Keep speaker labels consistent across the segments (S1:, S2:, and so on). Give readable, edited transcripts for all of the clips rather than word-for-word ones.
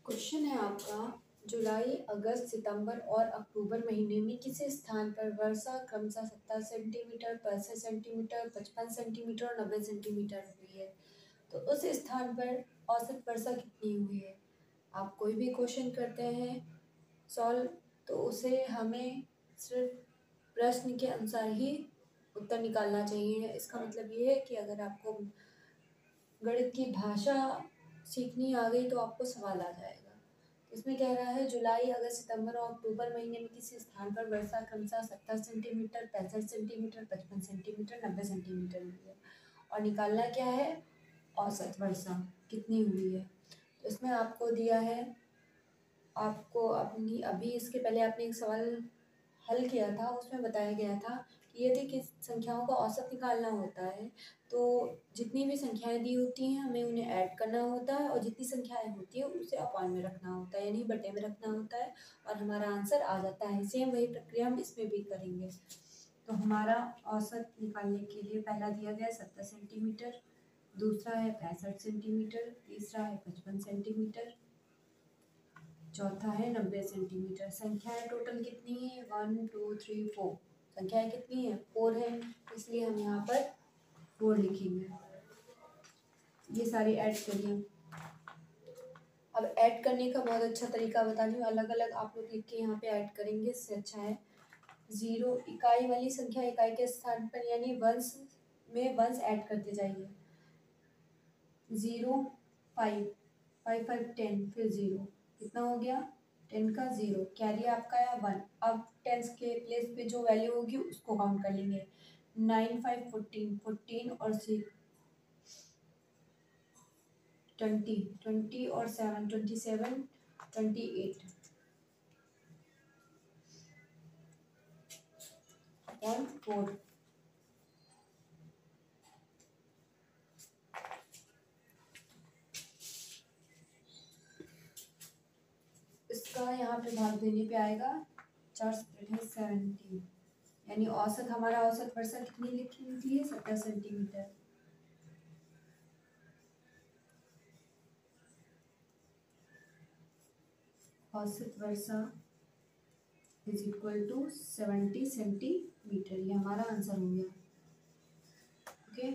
S1: Question है आपका, जुलाई, अगस्त, सितंबर और अक्टूबर महीने में किसी स्थान पर वर्षा क्रमशः 70 सेंटीमीटर, 65 सेंटीमीटर, 55 सेंटीमीटर और 90 सेंटीमीटर हुई है। तो उस स्थान पर औसत वर्षा कितनी हुई है। आप कोई भी क्वेश्चन करते हैं सॉल्व, तो उसे हमें सिर्फ प्रश्न के अनुसार ही उत्तर निकालना चाहिए। इसका मतलब ये है कि अगर आपको गणित की भाषा सीखनी आ गई तो आपको सवाल आ जाएगा। इसमें कह रहा है जुलाई, अगस्त, सितंबर और अक्टूबर महीने में किसी स्थान पर वर्षा क्रमशः 70 सेंटीमीटर, 65 सेंटीमीटर, 55 सेंटीमीटर, 90 सेंटीमीटर हुई है और निकालना क्या है, औसत वर्षा कितनी हुई है। तो इसमें आपको दिया है, आपको अपनी अभी इसके पहले आपने एक सवाल हल किया था, उसमें बताया गया था कि यदि किस संख्याओं का औसत निकालना होता है तो जितनी भी संख्याएं दी होती हैं हमें उन्हें ऐड करना होता है और जितनी संख्याएं होती है उसे अपॉन में रखना होता है, यानी बटे में रखना होता है और हमारा आंसर आ जाता है। सेम वही प्रक्रिया हम इसमें भी करेंगे। तो हमारा औसत निकालने के लिए पहला दिया गया 70 सेंटीमीटर, दूसरा है 65 सेंटीमीटर, तीसरा है 55 सेंटीमीटर, चौथा है 90 सेंटीमीटर। संख्याएं टोटल कितनी है, 1 2 3 4। संख्याएं कितनी है, 4 है, इसलिए हम यहाँ पर 4 लिखेंगे। ये सारी ऐड करिए। अब ऐड करने का बहुत अच्छा तरीका बता रही हूँ, अलग अलग आप लोग लिख के यहाँ पे ऐड करेंगे, इससे अच्छा है। 0 इकाई वाली संख्या इकाई के स्थान पर यानी वंश में वंश ऐड करते जाइए। 0 5 5 5 10, फिर 0 कितना हो गया, 10 का 0, कैरी आपका आया 1। अब 10 के प्लेस पे जो वैल्यू होगी उसको काउंट कर लेंगे। 9 5 14, 14 और 6 20, 20 और 7 27, 28 और 4। इसका यहाँ पे भाग देने पे आएगा 4 स्प्लिट है 17, यानी औसत हमारा औसत वर्षा कितनी लिखी हुई है, 70 सेंटीमीटर। औसत वर्षा इज इक्वल टू 70 सेंटीमीटर, ये हमारा आंसर हो गया। ओके,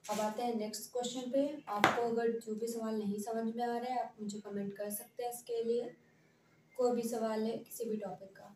S1: अब आते हैं नेक्स्ट क्वेश्चन पे। आपको अगर जो भी सवाल नहीं समझ में आ रहा है आप मुझे कमेंट कर सकते हैं, इसके लिए कोई भी सवाल है किसी भी टॉपिक का।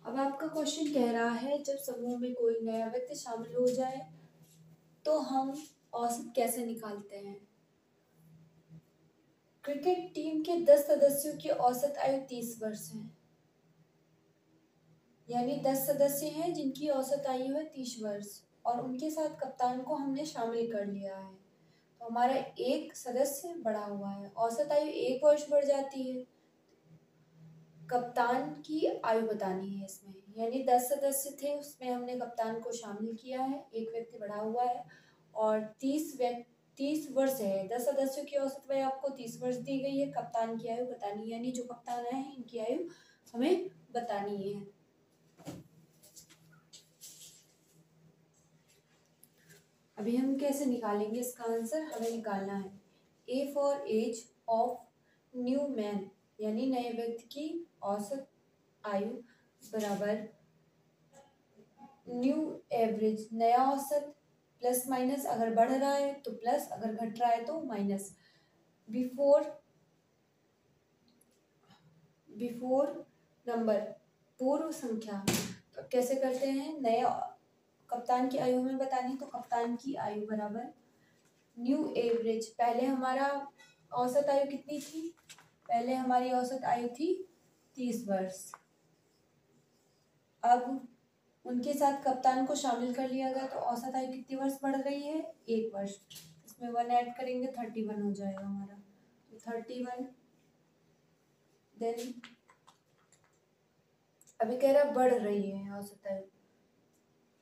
S1: अब आपका क्वेश्चन कह रहा है, जब समूह में कोई नया व्यक्ति शामिल हो जाए तो हम औसत कैसे निकालते हैं। क्रिकेट टीम के 10 सदस्यों की औसत आयु 30 वर्ष है, यानी 10 सदस्य हैं जिनकी औसत आयु है 30 वर्ष और उनके साथ कप्तान को हमने शामिल कर लिया है। तो हमारा एक सदस्य बढ़ा हुआ है, औसत आयु 1 वर्ष बढ़ जाती है। कप्तान की आयु बतानी है इसमें, यानी 10 सदस्य थे उसमें हमने कप्तान को शामिल किया है, एक व्यक्ति बढ़ा हुआ है और 30 वर्ष है। 10 सदस्यों की औसत वय आपको 30 वर्ष दी गई है, कप्तान की आयु बतानी है, यानी जो कप्तान आए हैं इनकी आयु हमें बतानी है। अभी हम कैसे निकालेंगे इसका आंसर, हमें निकालना है a for age of new man, यानी नए व्यक्ति की औसत आयु बराबर न्यू एवरेज, नया औसत प्लस माइनस, अगर बढ़ रहा है तो प्लस, अगर घट रहा है तो माइनस। बिफोर नंबर, पूर्व संख्या। तो कैसे करते हैं, नए कप्तान की आयु हमें बतानी, तो कप्तान की आयु बराबर न्यू एवरेज, पहले हमारा औसत आयु कितनी थी? पहले हमारी औसत आयु थी 30 वर्ष। अब उनके साथ कप्तान को शामिल कर लिया गया तो औसत आयु कितनी वर्ष बढ़ रही है? 1 वर्ष। इसमें 1 ऐड करेंगे 31 हो जाएगा हमारा, तो 31। देन अभी कह रहा बढ़ रही है औसत आयु,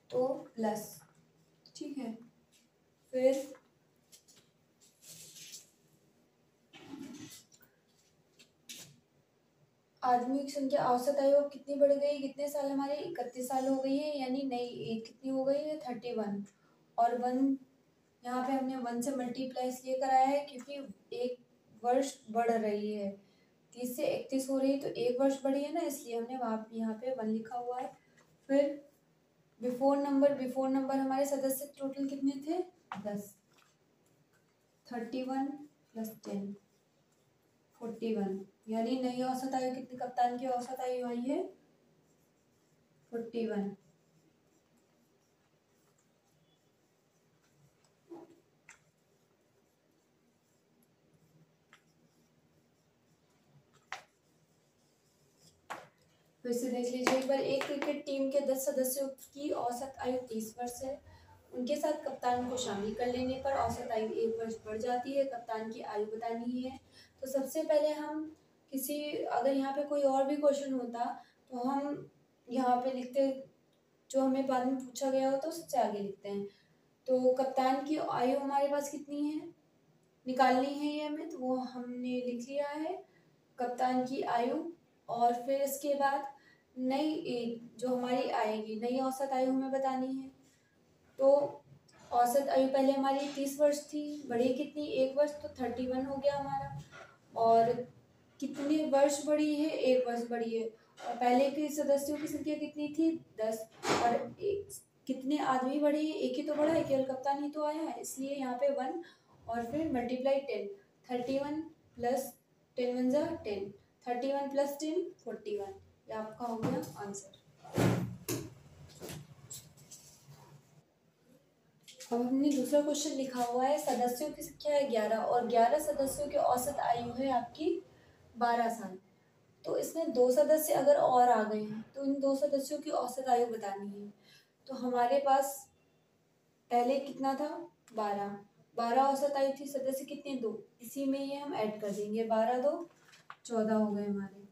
S1: तो प्लस, ठीक है। फिर आदमी की संख्या औसत आयु कितनी बढ़ गई? कितने साल हमारे? 31 साल हो गई है, यानी नई एज कितनी हो गई है? 31। और 1 यहाँ पे हमने 1 से मल्टीप्लाई इसलिए कराया है क्योंकि 1 वर्ष बढ़ रही है, 30 से 31 हो रही है तो 1 वर्ष बढ़ी है ना, इसलिए हमने वहाँ यहाँ पे 1 लिखा हुआ है। फिर बिफोर नंबर हमारे सदस्य टोटल कितने थे? 10। 31 + 10 41, यानी नई औसत आयु कितनी? कप्तान की औसत आयु आई है 41। फिर से देख लीजिए एक बार, एक क्रिकेट टीम के 10 सदस्यों की औसत आयु 30 वर्ष है। उनके साथ कप्तान को शामिल कर लेने पर औसत आयु 1 वर्ष बढ़ जाती है। कप्तान की आयु बतानी है। तो सबसे पहले हम अगर यहाँ पे कोई और भी क्वेश्चन होता तो हम यहाँ पे लिखते, जो हमें बाद में पूछा गया हो तो सबसे आगे लिखते हैं। तो कप्तान की आयु हमारे पास कितनी है, निकालनी है ये हमें, तो वो हमने लिख लिया है कप्तान की आयु। और फिर इसके बाद नई एज जो हमारी आएगी, नई औसत आयु हमें बतानी है। तो औसत आयु पहले हमारी 30 वर्ष थी, बढ़ी कितनी? 1 वर्ष, तो 31 हो गया हमारा। और कितने वर्ष बढ़ी है? 1 वर्ष बढ़ी है। और पहले के सदस्यों की संख्या कितनी थी? 10। और कितने आदमी बढ़े हैं? एक ही तो बढ़ा है, केवल कप्तान ही तो आया है, इसलिए यहाँ पे 1 और फिर मल्टीप्लाई 10। 31 + 10 × 10, 31 + 10 41। ये आपका हो गया आंसर। अब हमने दूसरा क्वेश्चन लिखा हुआ है, सदस्यों की संख्या है 11 और 11 सदस्यों की औसत आयु है आपकी 12 साल। तो इसमें 2 सदस्य अगर और आ गए हैं तो इन 2 सदस्यों की औसत आयु बतानी है। तो हमारे पास पहले कितना था? 12। 12 औसत आयु थी, सदस्य कितने? 2, इसी में ये हम ऐड कर देंगे। 12 2 14 हो गए हमारे,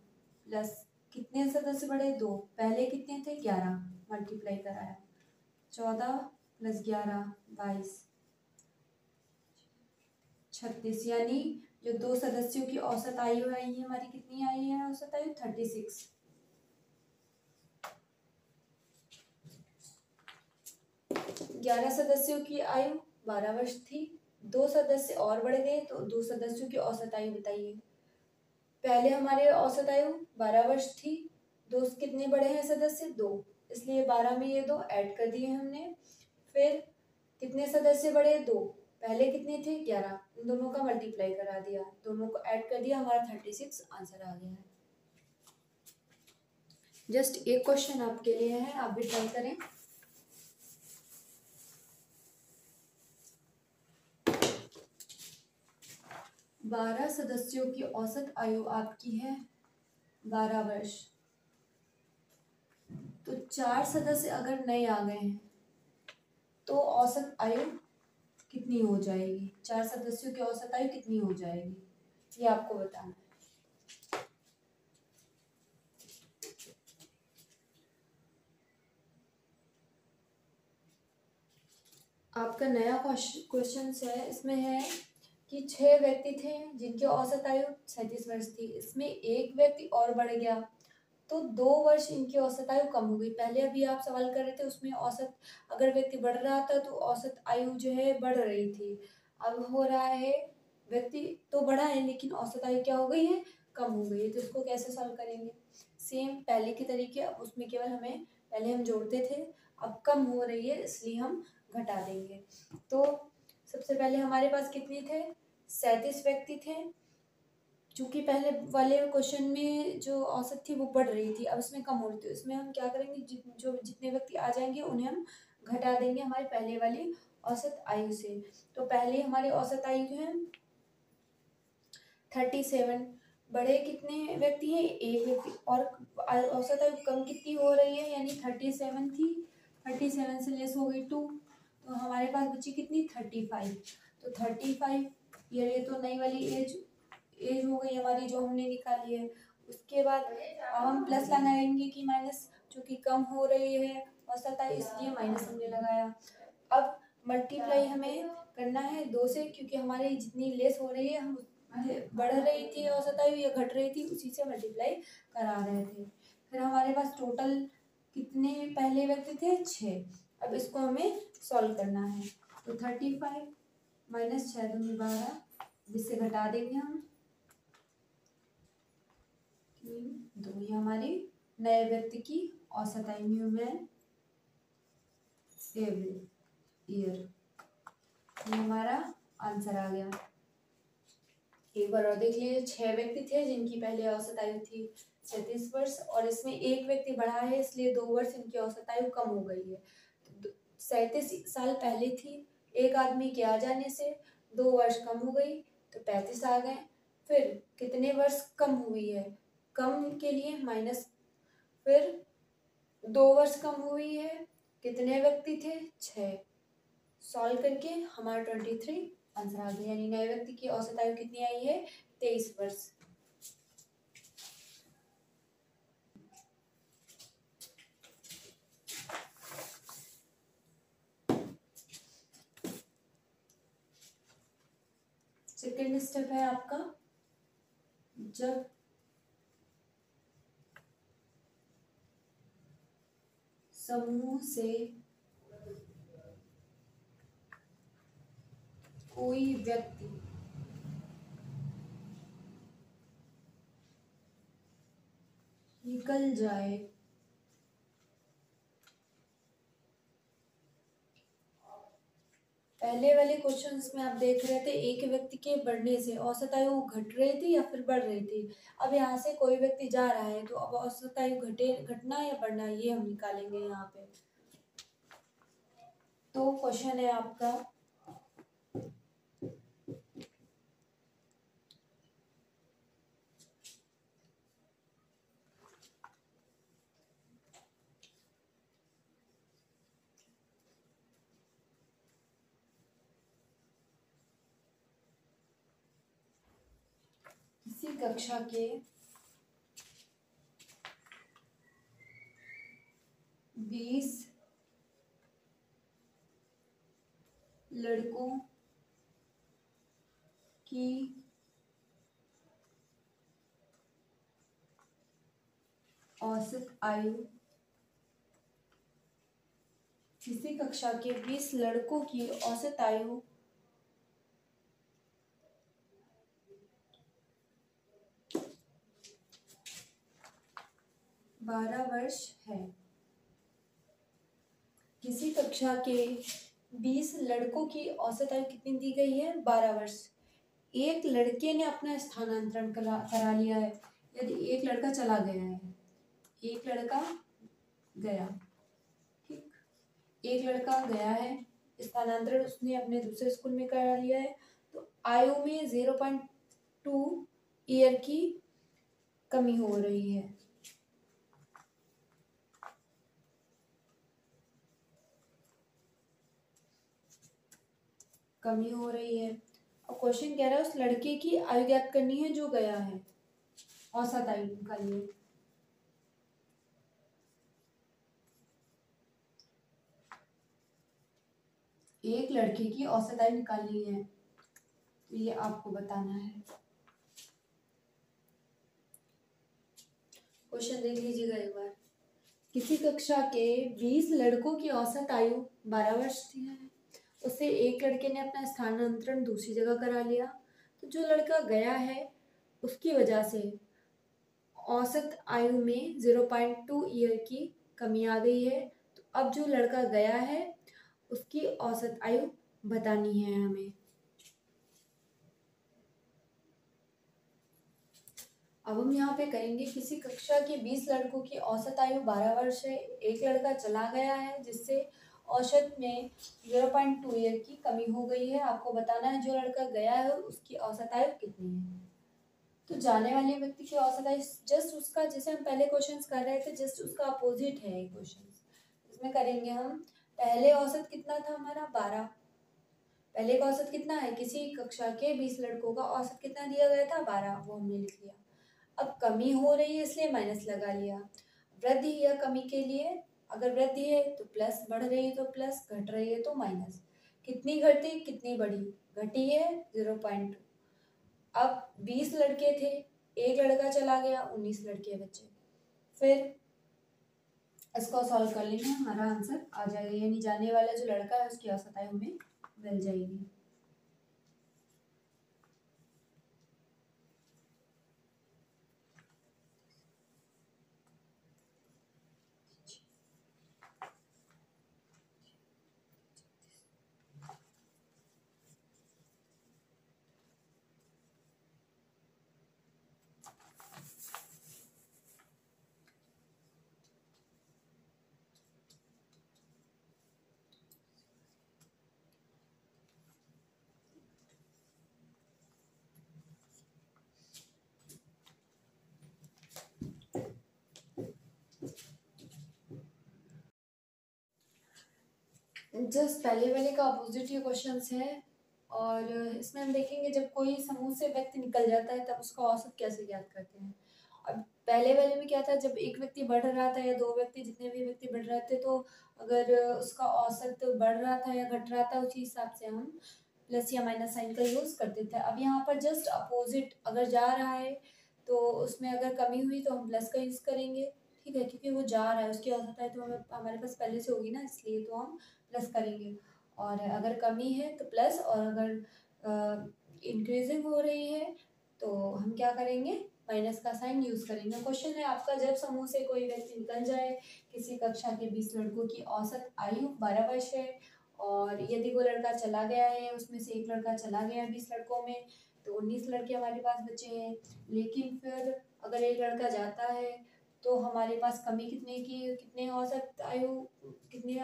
S1: प्लस कितने सदस्य बढ़े? 2, पहले कितने थे? 11, मल्टीप्लाई कराया, 14 + 11 22 36, यानी जो 2 सदस्यों की औसत आयु आई है हमारी, कितनी आई है औसत आयु? 36। 11 सदस्यों की आयु 12 वर्ष थी, 2 सदस्य और बढ़ गए तो 2 सदस्यों की औसत आयु बताइए। पहले हमारे औसत आयु 12 वर्ष थी, 2 कितने बढ़े हैं सदस्य? 2, इसलिए 12 में ये 2 ऐड कर दिए हमने। फिर कितने सदस्य बढ़े? 2, पहले कितने थे? 11, इन दोनों का मल्टीप्लाई करा दिया, दोनों को ऐड कर दिया, हमारा 36 आंसर आ गया है। जस्ट एक क्वेश्चन आपके लिए है, आप भी ट्राई करें। 12 सदस्यों की औसत आयु आपकी है 12 वर्ष। तो 4 सदस्य अगर नए आ गए हैं तो औसत आयु कितनी हो जाएगी? 4 सदस्यों की औसत आयु कितनी हो जाएगी, ये आपको बताना है। आपका नया क्वेश्चन है, इसमें है कि 6 व्यक्ति थे जिनकी औसत आयु 37 वर्ष थी, इसमें एक व्यक्ति और बढ़ गया तो 2 वर्ष इनकी औसत आयु कम हो गई। पहले अभी आप सवाल कर रहे थे उसमें औसत, अगर व्यक्ति बढ़ रहा था तो औसत आयु जो है बढ़ रही थी। अब हो रहा है व्यक्ति तो बढ़ा है लेकिन औसत आयु क्या हो गई है? कम हो गई है। तो इसको कैसे सॉल्व करेंगे? सेम पहले की तरीके, अब उसमें केवल हमें, पहले हम जोड़ते थे, अब कम हो रही है इसलिए हम घटा देंगे। तो सबसे पहले हमारे पास कितने थे? 37 व्यक्ति थे। चूंकि पहले वाले क्वेश्चन में जो औसत थी वो बढ़ रही थी, अब इसमें कम हो रही थी, इसमें हम क्या करेंगे, जितने व्यक्ति आ जाएंगे उन्हें हम घटा देंगे हमारे पहले वाली औसत आयु से। तो पहले हमारी औसत आयु है 37। बड़े कितने व्यक्ति हैं? एक व्यक्ति। और औसत आयु कम कितनी हो रही है, यानी 37 थी, 37 से लेस हो गई 2, तो हमारे पास बची कितनी? 35। तो 35 ये तो नई वाली एज हो गई हमारी जो हमने निकाली है। उसके बाद अब हम प्लस लगाएंगे कि माइनस, क्योंकि कम हो रही है औसत आयु इसलिए माइनस हमने लगाया। अब मल्टीप्लाई हमें करना है 2 से, क्योंकि हमारी जितनी लेस हो रही है हम बढ़ रही थी औसत आयु या घट रही थी, उसी से मल्टीप्लाई करा रहे थे। फिर हमारे पास टोटल कितने पहले व्यक्ति थे? 6। अब इसको हमें सॉल्व करना है। तो 35 माइनस 6 दूनी 12, जिससे घटा देंगे हम 2। ये हमारी नए व्यक्ति की औसत आयु, ह्यूमन ईयर, ये हमारा आंसर आ गया। एक बार और देख लीजिए, 6 व्यक्ति थे जिनकी पहले औसत आयु थी 37 वर्ष, और इसमें एक व्यक्ति बढ़ा है इसलिए 2 वर्ष इनकी औसत आयु कम हो गई है। 37 साल पहले थी, एक आदमी के आ जाने से 2 वर्ष कम हो गई तो 35 आ गए। फिर कितने वर्ष कम हुई है? कम के लिए माइनस, फिर 2 वर्ष कम हुई है, कितने व्यक्ति थे? 6। सॉल्व करके हमारा 23 आंसर आ गया, यानी नए व्यक्ति की औसत आयु कितनी आई है? 23 वर्ष। सेकेंड स्टेप है आपका, जब समूह से कोई व्यक्ति निकल जाए पहले वाले क्वेश्चंस में आप देख रहे थे एक व्यक्ति के बढ़ने से औसत आयु घट रही थी या फिर बढ़ रही थी। अब यहाँ से कोई व्यक्ति जा रहा है तो अब औसत आयु घटना या बढ़ना, ये हम निकालेंगे यहाँ पे। तो क्वेश्चन है आपका, किसी कक्षा के 20 लड़कों की औसत आयु, किसी कक्षा के 20 लड़कों की औसत आयु 12 वर्ष है। किसी कक्षा के 20 लड़कों की औसत आयु कितनी दी गई है? 12 वर्ष। एक लड़के ने अपना स्थानांतरण करा लिया है। यदि एक लड़का चला गया है, एक लड़का गया, ठीक, एक लड़का गया है, स्थानांतरण उसने अपने दूसरे स्कूल में करा लिया है, तो आयु में 0.2 ईयर की कमी हो रही है। कमी हो रही है। और क्वेश्चन कह रहा है उस लड़के की आयु ज्ञात करनी है जो गया है, औसत आयु निकालिए। एक लड़के की औसत आयु निकालनी है, तो ये आपको बताना है। क्वेश्चन देख लीजिएगा एक बार। किसी कक्षा के 20 लड़कों की औसत आयु 12 वर्ष थी है, उससे एक लड़के ने अपना स्थानांतरण दूसरी जगह करा लिया, तो जो लड़का गया है उसकी वजह से औसत आयु में 0.2 ईयर की कमी आ गई है। तो अब जो लड़का गया है उसकी औसत आयु बतानी है हमें। अब हम यहाँ पे करेंगे, किसी कक्षा के 20 लड़कों की औसत आयु 12 वर्ष है, एक लड़का चला गया है जिससे औसत में 0.2 ईयर की कमी हो गई है। आपको बताना है जो लड़का गया है उसकी औसत आयु कितनी है। तो जाने वाले व्यक्ति की औसत आयु जस्ट उसका, जैसे हम पहले क्वेश्चन कर रहे थे, जस्ट उसका अपोजिट है ये क्वेश्चन। इसमें करेंगे हम, पहले औसत कितना था हमारा 12। पहले का औसत कितना है, किसी कक्षा के 20 लड़कों का औसत कितना दिया गया था 12, वो हमने लिख लिया। अब कमी हो रही है इसलिए माइनस लगा लिया। वृद्धि या कमी के लिए, अगर वृद्धि है तो प्लस, बढ़ रही है तो प्लस, घट रही है तो माइनस। कितनी घटी कितनी बढ़ी, घटी है 0.2। अब 20 लड़के थे, एक लड़का चला गया, 19 लड़के बचे। फिर इसको सॉल्व कर लेंगे, हमारा आंसर आ जाएगा, यानी जाने वाला जो लड़का है उसकी औसत आयु हमें मिल जाएगी। जस्ट पहले वाले का अपोजिट ये क्वेश्चंस है, और इसमें हम देखेंगे जब कोई समूह से व्यक्ति निकल जाता है तब उसका औसत कैसे ज्ञात करते हैं। अब पहले वाले में क्या था, जब एक व्यक्ति बढ़ रहा था या दो व्यक्ति, जितने भी व्यक्ति बढ़ रहे थे, तो अगर उसका औसत बढ़ रहा था या घट रहा था उसी हिसाब से हम प्लस या माइनस साइन का यूज करते थे। अब यहाँ पर जस्ट अपोजिट, अगर जा रहा है तो उसमें अगर कमी हुई तो हम प्लस का यूज करेंगे, ठीक है, क्योंकि वो जा रहा है, उसकी औसत है तो हमें हमारे पास पहले से होगी ना, इसलिए तो हम प्लस करेंगे। और अगर कमी है तो प्लस, और अगर इंक्रीजिंग हो रही है तो हम क्या करेंगे, माइनस का साइन यूज करेंगे। क्वेश्चन है आपका, जब समूह से कोई व्यक्ति निकल जाए, किसी कक्षा के 20 लड़कों की औसत आयु 12 वर्ष है, और यदि वो लड़का चला गया है, उसमें से एक लड़का चला गया 20 लड़कों में, तो 19 लड़के हमारे पास बचे हैं। लेकिन फिर अगर एक लड़का जाता है तो हमारे पास कमी कितने की, कितने औसत आयु, कितने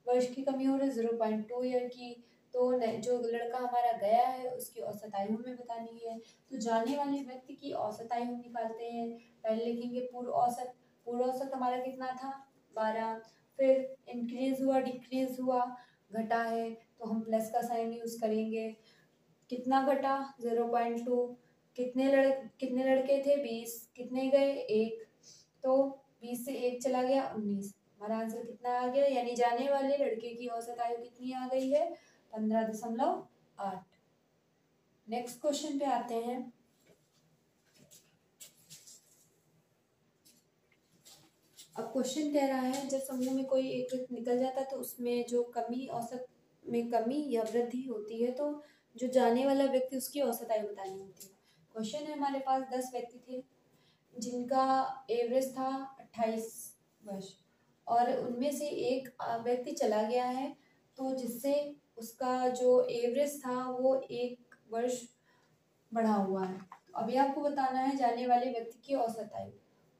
S1: वर्ष की कमी हो रही है, 0.2 ईयर की। तो जो लड़का हमारा गया है उसकी औसत आयु हमें बतानी है। तो जाने वाले व्यक्ति की औसत आयु हम निकालते हैं। पहले लिखेंगे पूर्व औसत। पूर्व औसत हमारा कितना था 12। फिर इंक्रीज हुआ, डिक्रीज हुआ, घटा है, तो हम प्लस का साइन यूज करेंगे। कितना घटा 0.2। कितने लड़के थे 20, कितने गए 1, तो 20 से 1 चला गया 19। हमारा आंसर कितना आ गया, यानी जाने वाले लड़के की औसत आयु कितनी आ गई है 15.8। नेक्स्ट क्वेश्चन पे आते हैं। अब क्वेश्चन कह रहा है, जब समूह में कोई एक व्यक्ति निकल जाता है तो उसमें जो कमी, औसत में कमी या वृद्धि होती है, तो जो जाने वाला व्यक्ति उसकी औसत आयु बतानी होती है। क्वेश्चन है, हमारे पास 10 व्यक्ति थे जिनका एवरेज था 28 वर्ष, और उनमें से एक व्यक्ति चला गया है, तो जिससे उसका जो एवरेज था वो 1 वर्ष बढ़ा हुआ है। तो अभी आपको बताना है जाने वाले व्यक्ति की औसत आयु।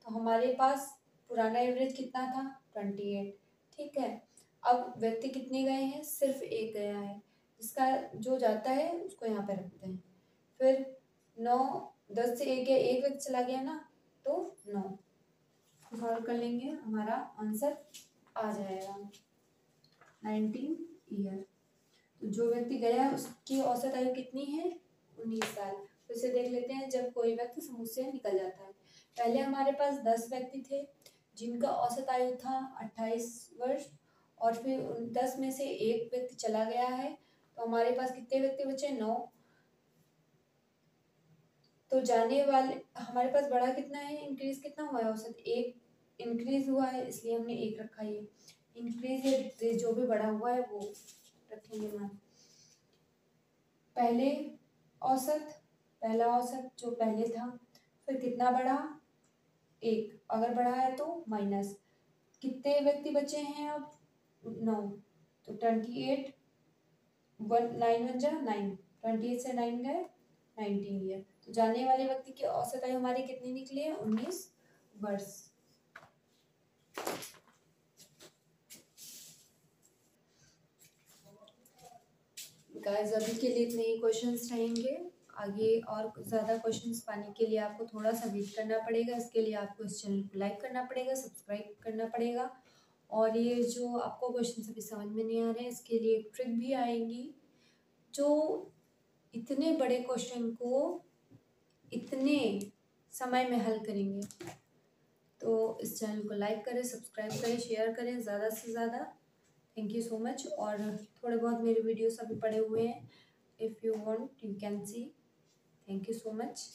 S1: तो हमारे पास पुराना एवरेज कितना था 28, ठीक है। अब व्यक्ति कितने गए हैं, सिर्फ एक गया है, जिसका जो जाता है उसको यहाँ पे रखते हैं। फिर 9, 10 से 1 गया, एक व्यक्ति चला गया ना, तो 9 सॉल्व कर लेंगे, हमारा आंसर आ जाएगा 19 ईयर। तो जो व्यक्ति गया है उसकी औसत आयु कितनी है 19 साल। फिर से देख लेते हैं, जब कोई व्यक्ति समूह से निकल जाता है। पहले हमारे पास 10 व्यक्ति थे जिनका औसत आयु था 28 वर्ष, और फिर 10 में से एक व्यक्ति चला गया है, तो हमारे पास कितने व्यक्ति बचे 9। तो जाने वाले हमारे पास बढ़ा कितना है, इंक्रीज कितना हुआ है, औसत 1 इंक्रीज हुआ है, इसलिए हमने 1 रखा है। इंक्रीज या डिक्रीज जो भी बढ़ा हुआ है वो रखेंगे मान। पहले औसत, पहला औसत जो पहले था, फिर कितना बढ़ा 1, अगर बढ़ा है तो माइनस। कितने व्यक्ति बचे हैं अब 9, तो 28, 9 बन जा 9, 28 से 9 गए 19 ईयर। तो जाने वाले व्यक्ति की औसत आयु हमारी कितनी निकली है 19 वर्ष। गाइस अभी के लिए इतने ही क्वेश्चंस रहेंगे। आगे और ज़्यादा क्वेश्चंस पाने के लिए आपको थोड़ा सा वेट करना पड़ेगा। इसके लिए आपको इस चैनल को लाइक करना पड़ेगा, सब्सक्राइब करना पड़ेगा। और ये जो आपको क्वेश्चन अभी समझ में नहीं आ रहे हैं, इसके लिए एक ट्रिक भी आएगी जो इतने बड़े क्वेश्चन को इतने समय में हल करेंगे। तो इस चैनल को लाइक करें, सब्सक्राइब करें, शेयर करें ज़्यादा से ज़्यादा। Thank you so much. और थोड़े बहुत मेरे वीडियोस अभी पड़े हुए हैं, if you want you can see. Thank you so much.